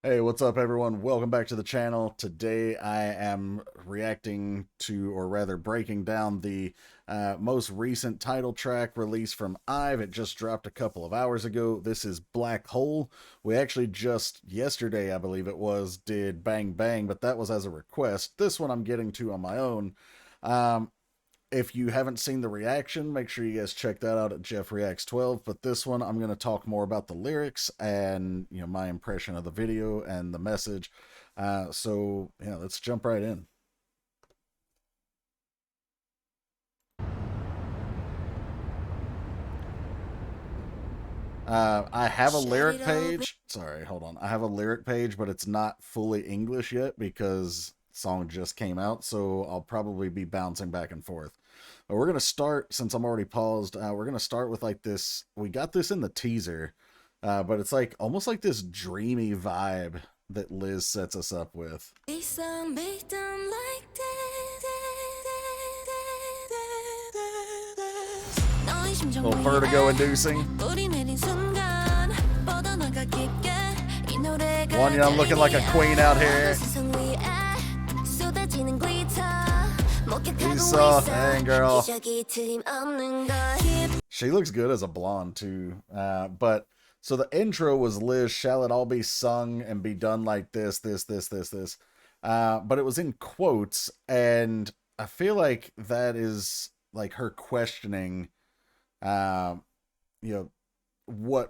Hey, what's up everyone? Welcome back to the channel. Today I am reacting to, or rather breaking down the most recent title track released from IVE. It just dropped a couple of hours ago. This is Black Hole. We actually just yesterday, I believe it was, did Bang Bang, but that was as a request. This one I'm getting to on my own. Um, if you haven't seen the reaction, make sure you guys check that out at Jeff Reacts 12. But this one, I'm going to talk more about the lyrics and my impression of the video and the message. So yeah, let's jump right in. I have a lyric page. Sorry, hold on. I have a lyric page, but it's not fully English yet because the song just came out. So I'll probably be bouncing back and forth. But we're going to start, since I'm already paused, we're going to start with like this. We got this in the teaser, but it's like almost like this dreamy vibe that Liz sets us up with. A little vertigo inducing. One young looking like a queen out here. He's soft, dang girl. She looks good as a blonde too. But so the intro was Liz, shall it all be sung and be done like this. But it was in quotes, and I feel like that is like her questioning what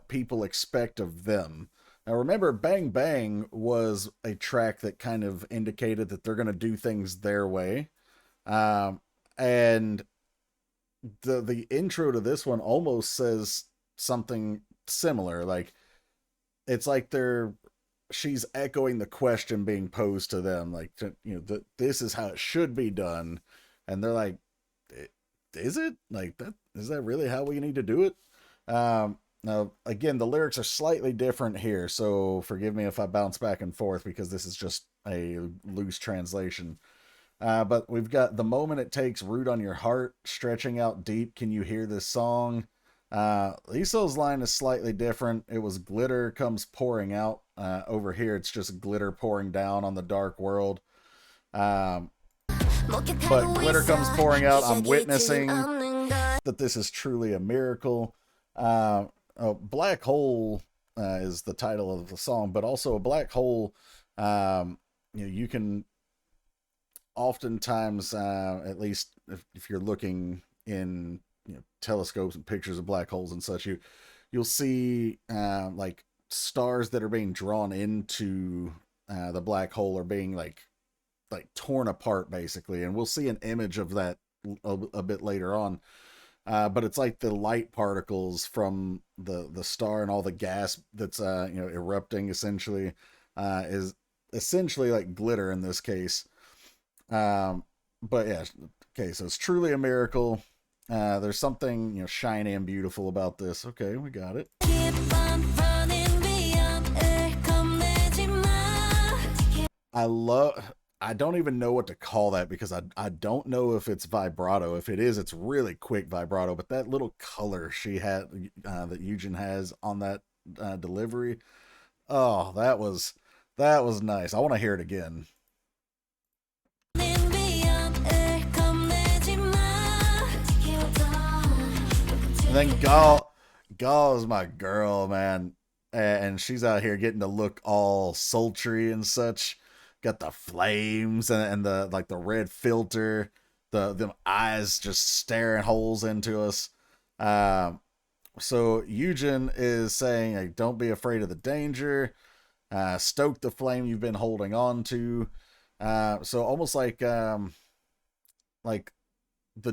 people expect of them. Now remember, Bang Bang was a track that kind of indicated that they're going to do things their way. And the intro to this one almost says something similar. Like, it's like she's echoing the question being posed to them, like, this is how it should be done. And they're like, is it like that? Is that really how we need to do it? Now, again, the lyrics are slightly different here, so forgive me if I bounce back and forth because this is just a loose translation. But we've got the moment it takes root on your heart, stretching out deep. Can you hear this song? Liso's line is slightly different. It was glitter comes pouring out. Over here, it's just glitter pouring down on the dark world. But glitter comes pouring out. I'm witnessing that this is truly a miracle. Black Hole is the title of the song, but also a black hole. You can oftentimes, at least if you're looking in telescopes and pictures of black holes and such, you'll see like stars that are being drawn into the black hole are being like torn apart basically, and we'll see an image of that a bit later on. But it's like the light particles from the star and all the gas that's erupting essentially is essentially like glitter in this case. But yeah, okay, so it's truly a miracle. There's something shiny and beautiful about this. Okay, we got it. I don't even know what to call that because I don't know if it's vibrato. If it is, it's really quick vibrato. But that little color she had that Eugen has on that delivery, oh, that was nice. I want to hear it again. And then Gal is my girl, man, and she's out here getting to look all sultry and such. Got the flames and the like the red filter, the eyes just staring holes into us. So Eugen is saying, like, don't be afraid of the danger. Stoke the flame you've been holding on to. So almost like the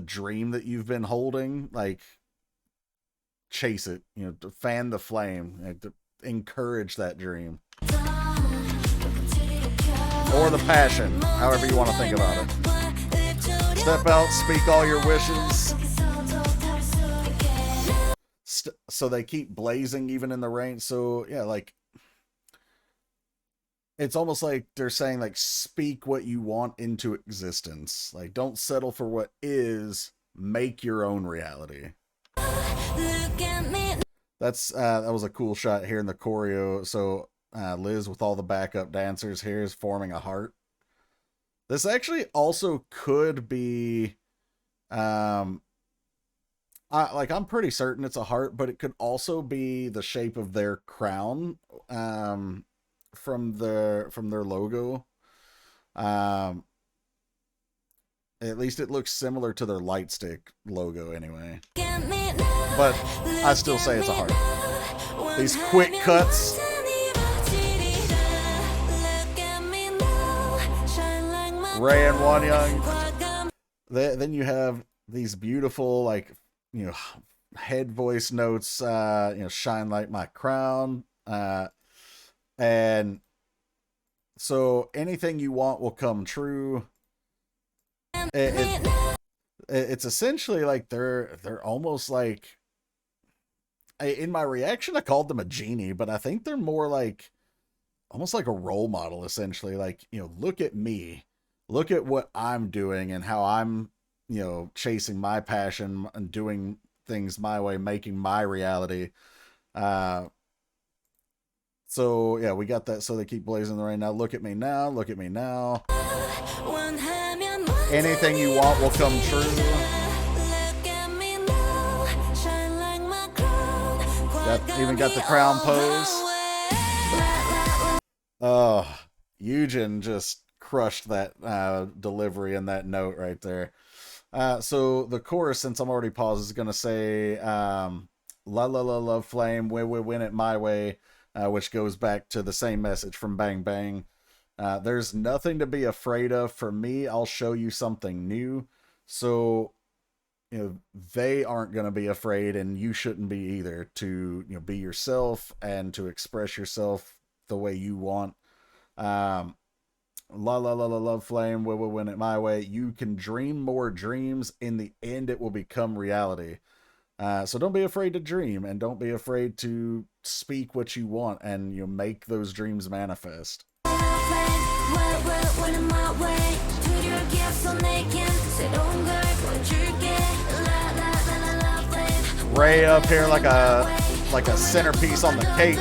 dream that you've been holding, like, chase it, to fan the flame, to encourage that dream. Or the passion, however you want to think about it. Step out, speak all your wishes. So they keep blazing even in the rain. So yeah, like, it's almost like they're saying, like, speak what you want into existence. Like, don't settle for what is, make your own reality. That was a cool shot here in the choreo. So Liz with all the backup dancers here is forming a heart. This actually also could be, I'm pretty certain it's a heart, but it could also be the shape of their crown, from their logo. At least it looks similar to their light stick logo anyway. But I still say it's a heart. These quick cuts. Ray and Wonyoung. Then you have these beautiful, like, you know, head voice notes, you know, shine like my crown. And so anything you want will come true. It's essentially like they're almost like, in my reaction I called them a genie, but I think they're more like almost like a role model, essentially. Like, you know, look at me, look at what I'm doing and how I'm, you know, chasing my passion and doing things my way, making my reality. So yeah, we got that. So they keep blazing the rain. Now look at me now, look at me now. Anything you want will come true. Even got the crown pose. Oh, Eugen just crushed that delivery and that note right there. So the chorus, since I'm already paused, is going to say, la la la love flame, we win it my way, which goes back to the same message from Bang Bang. There's nothing to be afraid of. For me, I'll show you something new. So, you know, they aren't going to be afraid, and you shouldn't be either, to, you know, be yourself and to express yourself the way you want. La la la la love flame, we will win it my way. You can dream more dreams. In the end, it will become reality. So don't be afraid to dream, and don't be afraid to speak what you want, and, you know, make those dreams manifest. Ray up here like a centerpiece on the cake.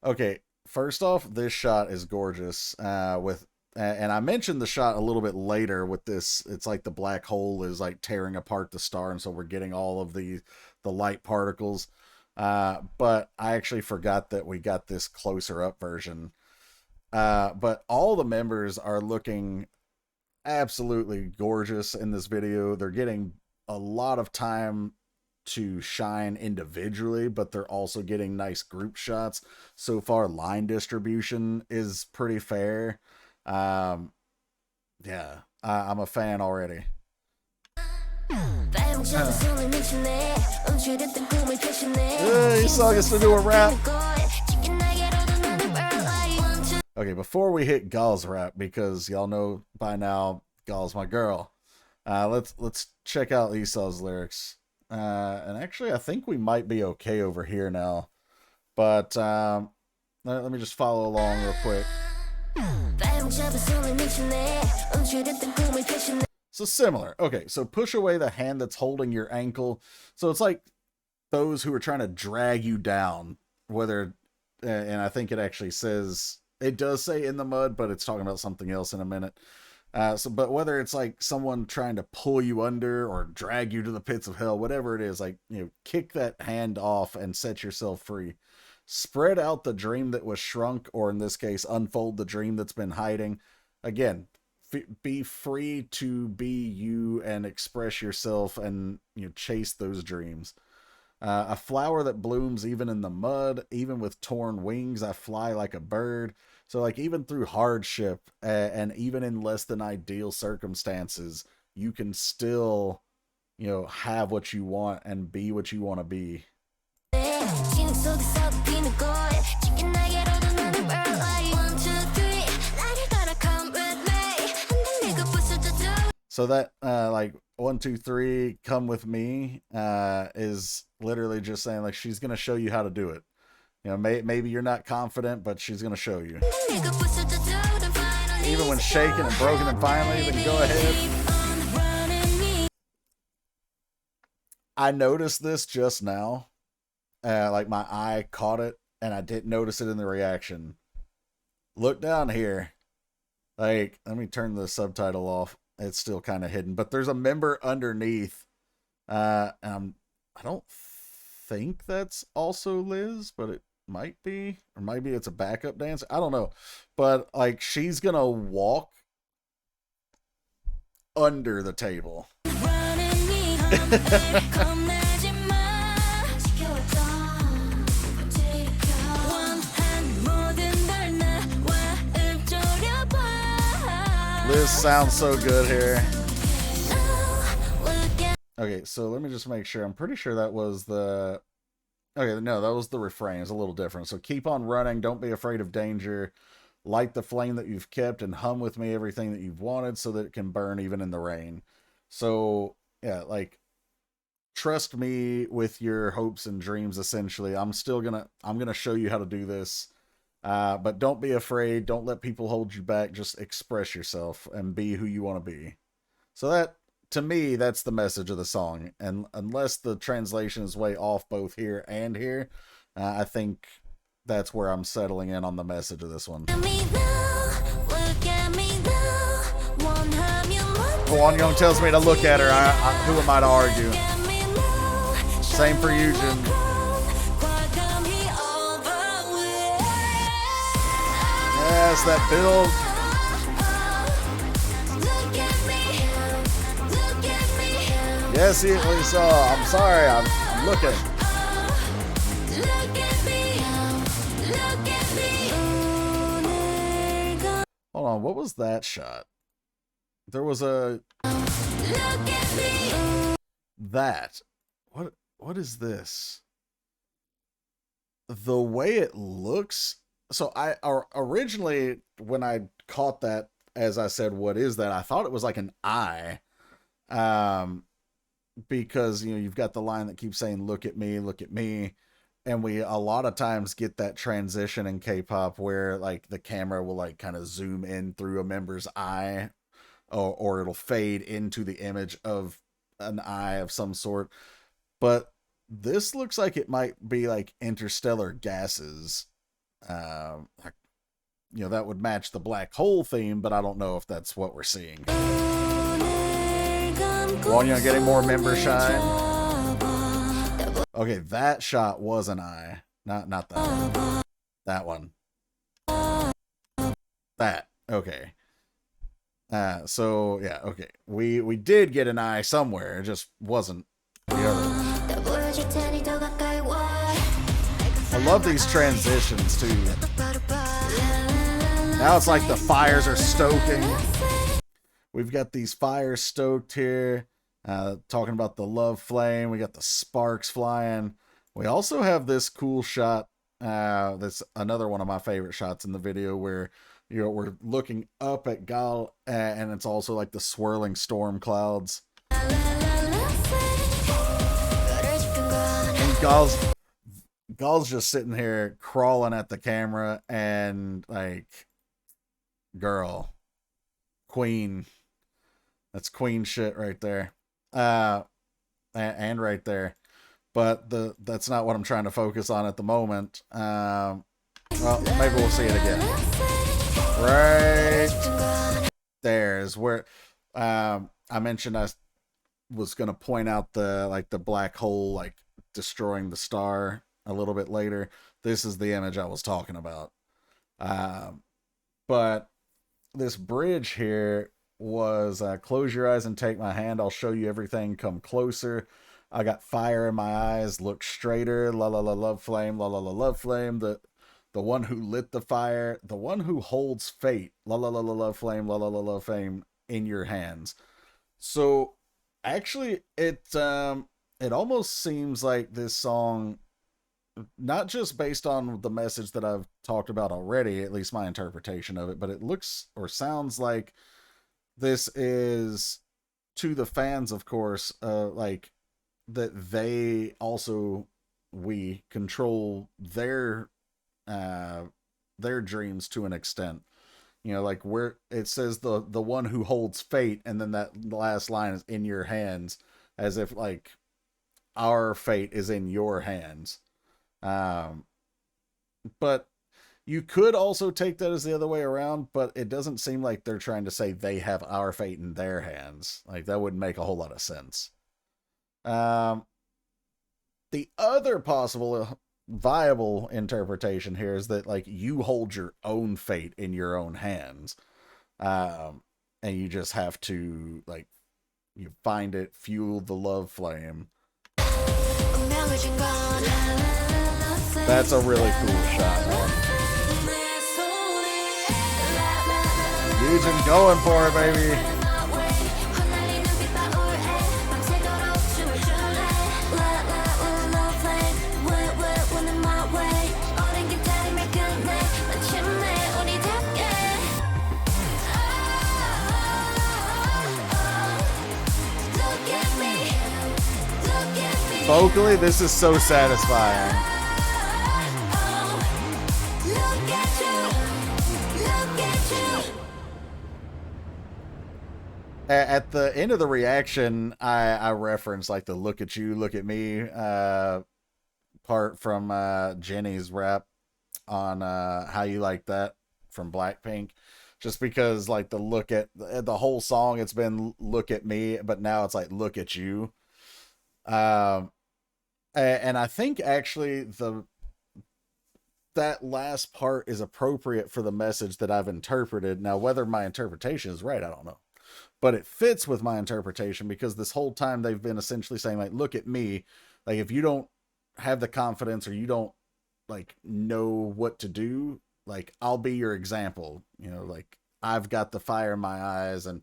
Okay, first off, this shot is gorgeous. And I mentioned the shot a little bit later with this. It's like the black hole is like tearing apart the star, and so we're getting all of the light particles. But I actually forgot that we got this closer up version. But all the members are looking absolutely gorgeous in this video. They're getting a lot of time to shine individually, but they're also getting nice group shots. So far, line distribution is pretty fair. Yeah, I'm a fan already. You saw us to do a rap. Okay, before we hit Gal's rap, because y'all know by now Gal's my girl, let's check out Esau's lyrics. And actually, I think we might be okay over here now. But let me just follow along real quick. So similar. Okay, so push away the hand that's holding your ankle. So it's like those who are trying to drag you down, whether, and I think it actually says, it does say in the mud, but it's talking about something else in a minute. But whether it's like someone trying to pull you under or drag you to the pits of hell, whatever it is, like, you know, kick that hand off and set yourself free. Spread out the dream that was shrunk, or in this case, unfold the dream that's been hiding. Again, be free to be you and express yourself, and, you know, chase those dreams. A flower that blooms even in the mud, even with torn wings, I fly like a bird. So, like, even through hardship and even in less than ideal circumstances, you can still, you know, have what you want and be what you want to be. So that, like, 1, 2, 3, come with me, is literally just saying, like, she's going to show you how to do it. You know, maybe you're not confident, but she's going to show you. Even when shaken and broken and finally, then go ahead. I noticed this just now. Like my eye caught it, and I didn't notice it in the reaction. Look down here. Like, let me turn the subtitle off. It's still kind of hidden, but there's a member underneath. I don't think that's also Liz, but it might be, or maybe it's a backup dancer. I don't know, but like she's gonna walk under the table. Liz sounds so good here. Okay, so let me just make sure. I'm pretty sure that was the... Okay, no, that was the refrain. It's a little different. So keep on running. Don't be afraid of danger. Light the flame that you've kept and hum with me everything that you've wanted so that it can burn even in the rain. So, yeah, like, trust me with your hopes and dreams, essentially. I'm gonna show you how to do this. But don't be afraid. Don't let people hold you back. Just express yourself and be who you want to be. So that... To me, that's the message of the song. And unless the translation is way off both here and here, I think that's where I'm settling in on the message of this one. Kwon Young tells me to look at her. Who am I to argue? Same for Eugen. Yes, that build. Yes, Lisa. I'm sorry. I'm looking. Hold on. What was that shot? There was a... That. What is this? The way it looks... So originally, when I caught that, as I said, what is that? I thought it was like an eye. Because, you know, you've got the line that keeps saying, look at me. And we a lot of times get that transition in K-pop where like the camera will like kind of zoom in through a member's eye, or it'll fade into the image of an eye of some sort. But this looks like it might be like interstellar gases. You know, that would match the black hole theme, but I don't know if that's what we're seeing. Wanya getting more member shine. Okay, that shot was an eye. Not that one. That one. That. Okay. So yeah, okay. We did get an eye somewhere. It just wasn't the other. I love these transitions too. Now it's like the fires are stoking. We've got these fires stoked here. Talking about the love flame. We got the sparks flying. We also have this cool shot. That's another one of my favorite shots in the video where, you know, we're looking up at Gal, and it's also like the swirling storm clouds. And Gal's just sitting here crawling at the camera and like, girl, queen. That's queen shit right there. And right there. But that's not what I'm trying to focus on at the moment. Well, maybe we'll see it again. Right there's where I mentioned I was going to point out the black hole like destroying the star a little bit later. This is the image I was talking about. But this bridge here was close your eyes and take my hand. I'll show you everything. Come closer. I got fire in my eyes. Look straighter. La la la love flame. La la la love flame. The one who lit the fire. The one who holds fate. La la la la love flame. La la la love flame in your hands. So actually, it almost seems like this song, not just based on the message that I've talked about already, at least my interpretation of it, but it looks or sounds like this is to the fans, of course, like that they also, we control their dreams to an extent. You know, like where it says the one who holds fate, and then that last line is in your hands, as if like our fate is in your hands. But you could also take that as the other way around, but it doesn't seem like they're trying to say they have our fate in their hands. Like, that wouldn't make a whole lot of sense. The other possible viable interpretation here is that, like, you hold your own fate in your own hands. And you just have to, like, you find it, fuel the love flame. That's a really cool shot, man. Yujin going for it, baby. Vocally, this is so satisfying. At the end of the reaction, I referenced like the "look at you, look at me" part from Jenny's rap on "How You Like That" from Blackpink, just because like the whole song, it's been "look at me," but now it's like "look at you." And I think actually that last part is appropriate for the message that I've interpreted. Now, whether my interpretation is right, I don't know. But it fits with my interpretation because this whole time they've been essentially saying, like, look at me. Like, if you don't have the confidence or you don't, like, know what to do, like, I'll be your example. You know, like, I've got the fire in my eyes, and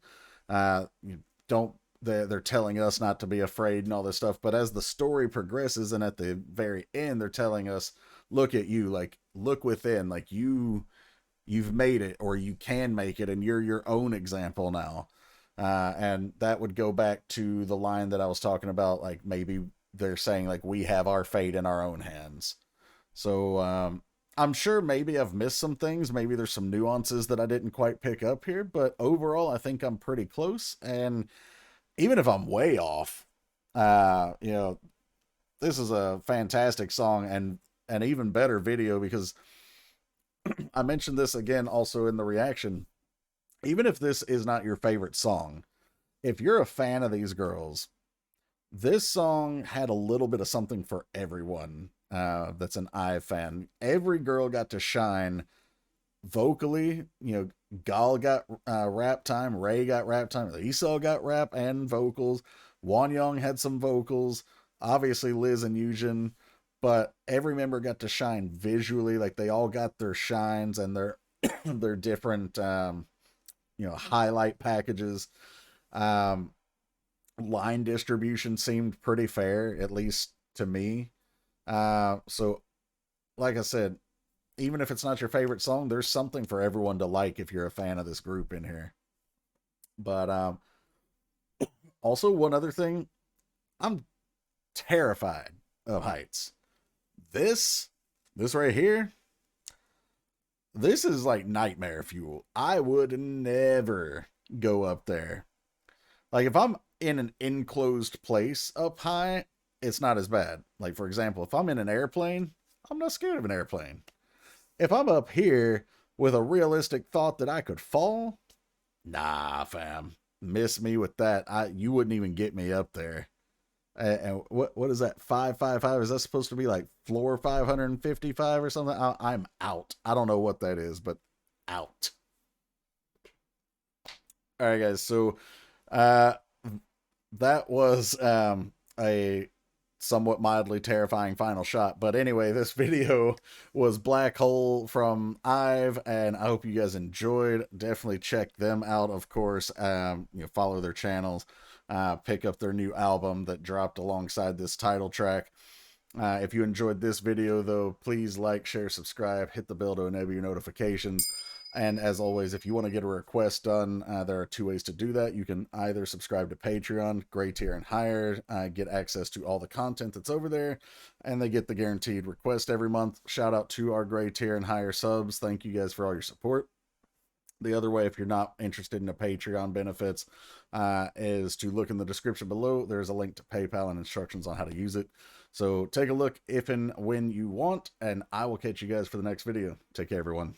you don't... They're telling us not to be afraid and all this stuff. But as the story progresses and at the very end, they're telling us, look at you, like, look within, like, you've made it, or you can make it, and you're your own example now. And that would go back to the line that I was talking about. Like, maybe they're saying, like, we have our fate in our own hands. So, I'm sure maybe I've missed some things. Maybe there's some nuances that I didn't quite pick up here, but overall, I think I'm pretty close. And even if I'm way off, you know, this is a fantastic song and an even better video, because I mentioned this again also in the reaction. Even if this is not your favorite song, if you're a fan of these girls, this song had a little bit of something for everyone that's an IVE fan. Every girl got to shine vocally. You know, Gal got rap time, Ray got rap time, Esau got rap and vocals, Wonyoung had some vocals, obviously Liz and Yujin, but every member got to shine visually. Like, they all got their shines and their their different you know, highlight packages. Line distribution seemed pretty fair, at least to me. So like I said, even if it's not your favorite song, there's something for everyone to like if you're a fan of this group in here. But also, one other thing, I'm terrified of heights. This right here, this is like nightmare fuel. I would never go up there. Like, if I'm in an enclosed place up high, it's not as bad. Like, for example, if I'm in an airplane, I'm not scared of an airplane. If I'm up here with a realistic thought that I could fall, nah, fam. Miss me with that. You wouldn't even get me up there. And what is that? 555? Is that supposed to be like floor 555 or something? I'm out. I don't know what that is, but out. All right, guys. So that was a somewhat mildly terrifying final shot. But anyway, this video was Black Hole from IVE, and I hope you guys enjoyed. Definitely check them out, of course. You know, follow their channels. Pick up their new album that dropped alongside this title track. If you enjoyed this video, though, please like, share, subscribe, hit the bell to enable your notifications. And as always, if you want to get a request done, there are two ways to do that. You can either subscribe to Patreon, gray tier and higher, get access to all the content that's over there, and they get the guaranteed request every month. Shout out to our gray tier and higher subs. Thank you guys for all your support. The other way, if you're not interested in the Patreon benefits, is to look in the description below. There's a link to PayPal and instructions on how to use it. So take a look if and when you want, and I will catch you guys for the next video. Take care, everyone.